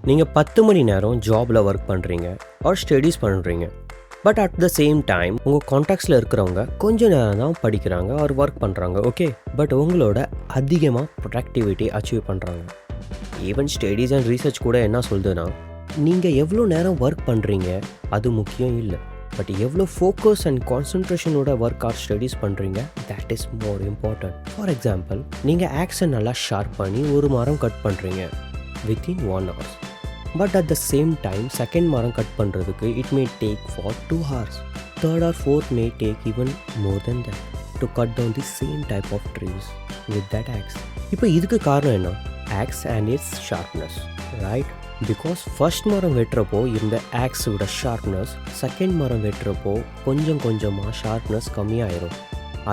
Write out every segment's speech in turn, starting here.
நீங்கள் 10 மணி நேரம் ஜாபில் ஒர்க் பண்ணுறீங்க ஆர் ஸ்டடீஸ் பண்ணுறீங்க. But at the same time உங்கள் கான்டாக்ட்ஸில் இருக்கிறவங்க கொஞ்ச நேரம் தான் படிக்கிறாங்க ஆர் ஒர்க் பண்ணுறாங்க. ஓகே, பட் உங்களோட அதிகமாக ப்ரொடக்டிவிட்டி அச்சீவ் பண்ணுறாங்க. ஈவன் ஸ்டடீஸ் அண்ட் ரீசர்ச் கூட என்ன சொல்லுதுன்னா, நீங்கள் எவ்வளோ நேரம் ஒர்க் பண்ணுறீங்க அது முக்கியம் இல்லை, பட் எவ்வளோ ஃபோக்கஸ் அண்ட் கான்சன்ட்ரேஷனோட ஒர்க் ஆர் ஸ்டடீஸ் பண்ணுறீங்க that is more important. For example, நீங்கள் ஆக்ஸை நல்லா ஷார்ப் பண்ணி ஒரு மரம் கட் பண்ணுறீங்க within 1 hour. But at the same time second மரம் கட் பண்ணுறதுக்கு it may take for 2 hours. Third or fourth may take even more then that to cut down the same type of trees with that axe. இப்போ இதுக்கு காரணம் என்ன? Axe and it's sharpness, right? Because first மரம் வெட்டுறப்போ இருந்த ஆக்ஸோட sharpness second மரம் வெட்டுறப்போ கொஞ்சமாக sharpness கம்மியாயிரும்.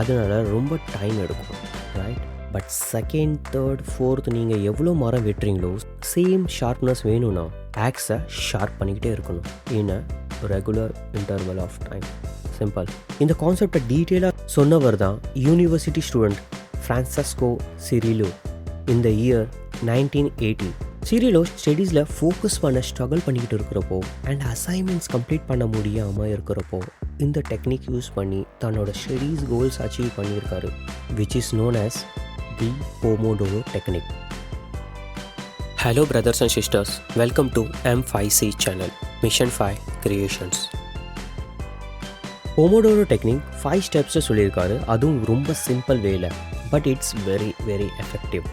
அதனால ரொம்ப டைம் எடுக்கும், right? But second, third, fourth நீங்கள் எவ்வளோ மரம் வெட்டுறீங்களோ சேம் ஷார்ப்னஸ் வேணும்னா ஆக்ஸை ஷார்ப் பண்ணிக்கிட்டே இருக்கணும் in a regular interval of time. Simple. இந்த கான்செப்டை டீட்டெயிலாக சொன்னவர் தான் யூனிவர்சிட்டி ஸ்டூடெண்ட் ஃப்ரான்சிஸ்கோ சிரிலோ. இந்த இயர் 1980. சிரிலோ ஸ்டடீஸில் ஃபோக்கஸ் பண்ண ஸ்ட்ரகிள் பண்ணிக்கிட்டு இருக்கிறப்போ அண்ட் அசைன்மெண்ட்ஸ் கம்ப்ளீட் பண்ண முடியாமல் இருக்கிறப்போ இந்த டெக்னிக் யூஸ் பண்ணி தன்னோட ஸ்டடீஸ் கோல்ஸ் அச்சீவ் பண்ணியிருக்காரு, which is known as the Pomodoro technique. Hello brothers and sisters, welcome to M5C channel, mission 5 creations. Pomodoro technique 5 ஸ்டெப்ஸை சொல்லியிருக்காரு, அதுவும் ரொம்ப சிம்பிள் வேல, but it's very very effective.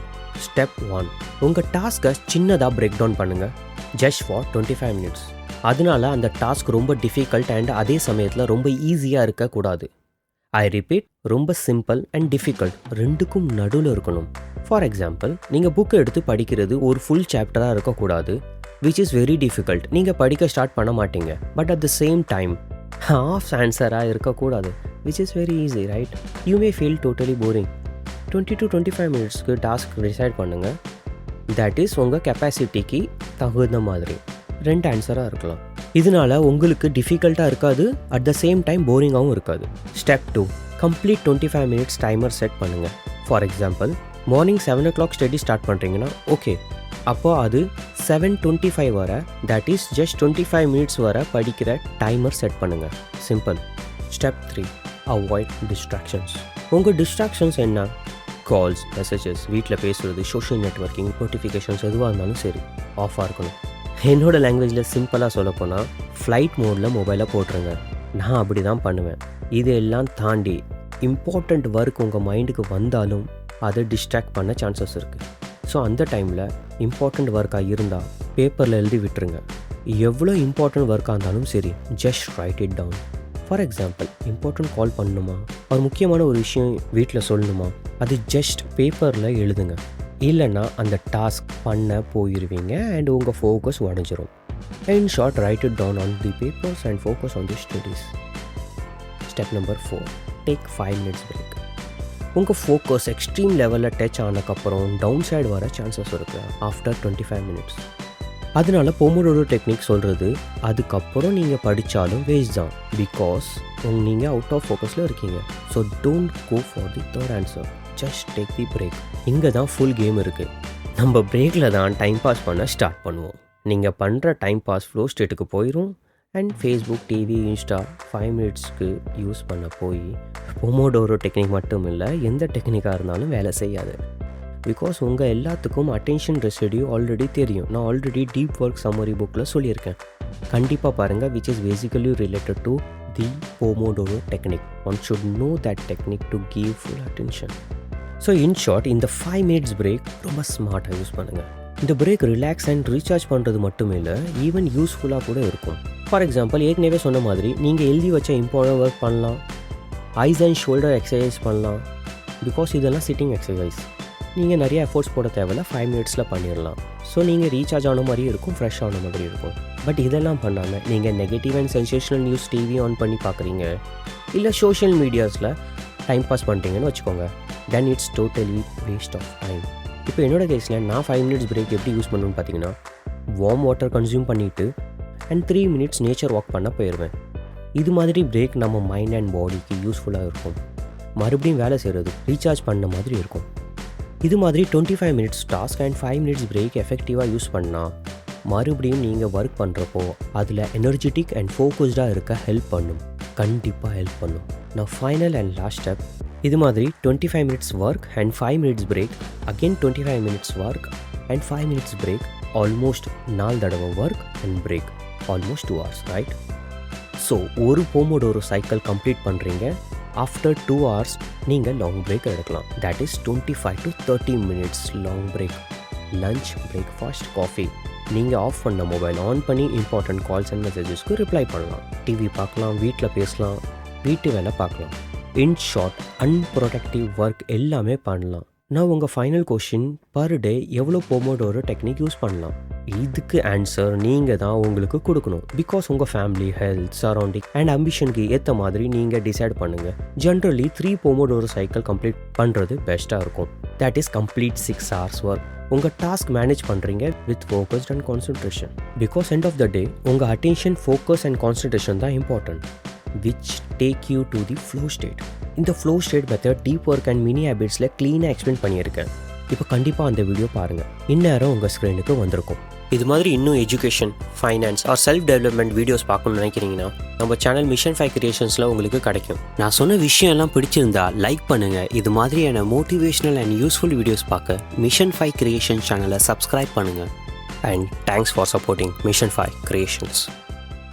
Step 1, உங்கள் டாஸ்க்கை சின்னதாக பிரேக் டவுன் பண்ணுங்கள், just for 25 minutes. அதனால அந்த டாஸ்க் ரொம்ப டிஃபிகல்ட் அண்ட் அதே சமயத்தில் ரொம்ப ஈஸியாக இருக்கக்கூடாது. ஐ ரிப்பீட், ரொம்ப சிம்பிள் அண்ட் டிஃபிகல்ட் ரெண்டுக்கும் நடுவில் இருக்கணும். ஃபார் எக்ஸாம்பிள், நீங்கள் புக்கை எடுத்து படிக்கிறது ஒரு ஃபுல் சாப்டராக இருக்கக்கூடாது, விச் இஸ் வெரி டிஃபிகல்ட். நீங்கள் படிக்க ஸ்டார்ட் பண்ண மாட்டீங்க. But at the same time half ஆன்சராக இருக்கக்கூடாது, which is very easy, right? You may feel totally boring. 20 to 25 minutesக்கு டாஸ்க் டிசைட் பண்ணுங்கள். தட் இஸ் உங்கள் கெப்பாசிட்டிக்கு தகுந்த மாதிரி 2 ஆன்சராக இருக்கலாம். இதனால உங்களுக்கு டிஃபிகல்ட்டாக இருக்காது, அட் த சேம் டைம் போரிங்காகவும் இருக்காது. Step 2, complete 25 minutes timer set பண்ணுங்கள். For example, morning 7 o'clock study start பண்ணுறீங்கன்னா ஓகே, அப்போ அது 7:25 வரை, தட் இஸ் ஜஸ்ட் 25 minutes வரை படிக்கிற டைமர் செட் பண்ணுங்கள். சிம்பிள். Step 3, avoid distractions. உங்கள் டிஸ்ட்ராக்ஷன்ஸ் என்ன? கால்ஸ், மெசேஜஸ், வீட்டில் பேசுகிறது, சோஷியல் நெட்வொர்க்கிங், நோட்டிஃபிகேஷன்ஸ் எதுவாக இருந்தாலும் சரி ஆஃபாக இருக்கணும். என்னோடய லாங்குவேஜில் சிம்பிளாக சொல்லப்போனால் ஃப்ளைட் மோடில் மொபைலை போட்டுருங்க. நான் அப்படி தான் பண்ணுவேன். இதெல்லாம் தாண்டி இம்பார்ட்டண்ட் ஒர்க் உங்கள் மைண்டுக்கு வந்தாலும் அதை டிஸ்ட்ராக்ட் பண்ண சான்சஸ் இருக்குது. ஸோ அந்த டைமில் இம்பார்ட்டண்ட் ஒர்க்காக இருந்தால் பேப்பரில் எழுதி விட்டுருங்க. எவ்வளோ இம்பார்ட்டண்ட் ஒர்க்காக இருந்தாலும் சரி, just write it down. For example, important call பண்ணணுமா, ஒரு முக்கியமான ஒரு விஷயம் வீட்டில் சொல்லணுமா, அது ஜஸ்ட் பேப்பரில் எழுதுங்க. இல்லைன்னா அந்த டாஸ்க் பண்ண போயிடுவீங்க அண்ட் உங்கள் ஃபோக்கஸ் உடஞ்சிரும். In short, write it down on the papers and focus on the studies. Step number 4, take 5 minutes break. உங்கள் ஃபோக்கஸ் எக்ஸ்ட்ரீம் லெவலில் டச் ஆனதுக்கப்புறம் டவுன் சைடு வர சான்சஸ் இருக்குது ஆஃப்டர் 25 minutes. அதனால போமோடோரோ டெக்னிக் சொல்கிறது, அதுக்கப்புறம் நீங்கள் படித்தாலும் வேஸ்ட் தான், பிகாஸ் நீங்கள் அவுட் ஆஃப் ஃபோக்கஸில் இருக்கீங்க. So don't go for the third answer, just take the break. இங்கே தான் ஃபுல் கேம் இருக்குது. நம்ம பிரேக்கில் தான் டைம் பாஸ் பண்ண ஸ்டார்ட் பண்ணுவோம். நீங்கள் பண்ணுற டைம் பாஸ் ஃப்ளோ ஸ்டேட்டுக்கு போயிடும் அண்ட் ஃபேஸ்புக், டிவி, இன்ஸ்டா 5 minutesக்கு யூஸ் பண்ண போய் போமோடோரோ டெக்னிக் மட்டும் இல்லை, எந்த டெக்னிக்காக இருந்தாலும் வேலை செய்யாது. பிகாஸ் உங்கள் எல்லாத்துக்கும் அட்டென்ஷன் ரெசிடியூ ஆல்ரெடி தெரியும். நான் ஆல்ரெடி டீப் ஒர்க் சம்மரி புக்கில் சொல்லியிருக்கேன், கண்டிப்பாக பாருங்கள், which is basically related to the Pomodoro technique. One should know that technique to give full attention. So in short, இந்த 5 minutes பிரேக் ரொம்ப ஸ்மார்ட்டாக யூஸ் பண்ணுங்கள். இந்த பிரேக் ரிலாக்ஸ் அண்ட் ரீசார்ஜ் பண்ணுறது மட்டுமே இல்லை, ஈவன் யூஸ்ஃபுல்லாக கூட இருக்கும். ஃபார் எக்ஸாம்பிள், ஏற்கனவே சொன்ன மாதிரி நீங்கள் எழுதி வச்ச இம்பார்ட்டன்ட் ஒர்க் பண்ணலாம், ஐஸ் அண்ட் ஷோல்டர் எக்ஸசைஸ் பண்ணலாம். பிகாஸ் இதெல்லாம் சிட்டிங் எக்ஸசைஸ், நீங்கள் நிறைய எஃபோர்ட்ஸ் போட தேவையில்ல, 5 minutesல பண்ணிடலாம். ஸோ நீங்கள் ரீசார்ஜ் ஆன மாதிரியும் இருக்கும், ஃப்ரெஷ் ஆன மாதிரி இருக்கும். பட் இதெல்லாம் பண்ணாமல் நீங்கள் negative and sensational news TV on பண்ணி பார்க்குறீங்க, இல்லை சோஷியல் மீடியாஸில் டைம் பாஸ் பண்ணிட்டீங்கன்னு வச்சுக்கோங்க, then it's totally waste of time. இப்போ என்னோடய கேஸில் நான் 5 minutes பிரேக் எப்படி யூஸ் பண்ணணும்னு பார்த்தீங்கன்னா, வார்ம் வாட்டர் கன்சியூம் பண்ணிவிட்டு அண்ட் 3 minutes நேச்சர் வாக் பண்ண போயிடுவேன். இது மாதிரி பிரேக் நம்ம மைண்ட் அண்ட் பாடிக்கு யூஸ்ஃபுல்லாக இருக்கும். மறுபடியும் வேலை செய்கிறது, ரீசார்ஜ் பண்ண மாதிரி இருக்கும். இது மாதிரி 25 minutes task and 5 minutes break எஃபெக்டிவாக யூஸ் பண்ணால் மறுபடியும் நீங்கள் ஒர்க் பண்ணுறப்போ அதில் எனர்ஜெட்டிக் அண்ட் ஃபோக்கஸ்டாக இருக்க ஹெல்ப் பண்ணும். கண்டிப்பாக ஹெல்ப் பண்ணும். நான் ஃபைனல் அண்ட் லாஸ்ட் ஸ்டெப், இது மாதிரி 25 minutes work and 5 minutes break, again 25 minutes work and 5 minutes break, almost 4 தடவை work and break, almost 2 hours, right? So ஒரு போமோடோரோ சைக்கிள் கம்ப்ளீட் பண்ணுறீங்க. ஆஃப்டர் 2 hours நீங்கள் லாங் பிரேக் எடுக்கலாம். That is 25 to 30 minutes long break. Lunch, breakfast, coffee. நீங்கள் of பண்ண mobile on பண்ணி important calls and மெசேஜஸ்க்கு reply பண்ணலாம். TV பார்க்கலாம், வீட்டில் பேசலாம், வீட்டு வேலை பார்க்கலாம். இன் ஷார்ட், அன்ப்ரொடக்டிவ் ஒர்க் எல்லாமே பண்ணலாம். நான் உங்கள் ஃபைனல் கொஷின், பர் டே எவ்வளோ போமோடோரோ டெக்னிக் யூஸ் பண்ணலாம்? இதுக்கு ஆன்சர் நீங்கள் தான் உங்களுக்கு கொடுக்கணும். பிகாஸ் உங்கள் ஃபேமிலி, ஹெல்த், சரௌண்டிங் அண்ட் அம்பிஷனுக்கு ஏற்ற மாதிரி நீங்கள் டிசைட் பண்ணுங்கள். ஜென்ரலி 3 போமோடோரோ சைக்கிள் கம்ப்ளீட் பண்ணுறது பெஸ்ட்டாக இருக்கும். That is complete 6 hours work. உங்கள் டாஸ்க் மேனேஜ் பண்ணுறீங்க with focused and concentration. Because end of the day உங்கள் அட்டென்ஷன், ஃபோக்கஸ் அண்ட் கான்சன்ட்ரேஷன் தான் important, which take you to the flow state. இந்த flow state method deep work and mini ஹேபிட்ஸில் க்ளீனாக explain பண்ணியிருக்கேன். இப்போ கண்டிப்பாக அந்த வீடியோ பாருங்கள். இந்நேரம் உங்கள் ஸ்க்ரீனுக்கு வந்திருக்கும். இது மாதிரி இன்னும் education, finance or self development videos பார்க்கணும்னு நினைக்கிறீங்கன்னா நம்ம சேனல் மிஷன் 5 கிரியேஷன்ஸில் உங்களுக்கு கிடைக்கும். நான் சொன்ன விஷயம் எல்லாம் பிடிச்சிருந்தா லைக் பண்ணுங்கள். இது மாதிரியான மோட்டிவேஷனல் அண்ட் யூஸ்ஃபுல் வீடியோஸ் பார்க்க மிஷன் 5 கிரியேஷன் சேனலை சப்ஸ்கிரைப் பண்ணுங்கள். And thanks for supporting mission 5 creations.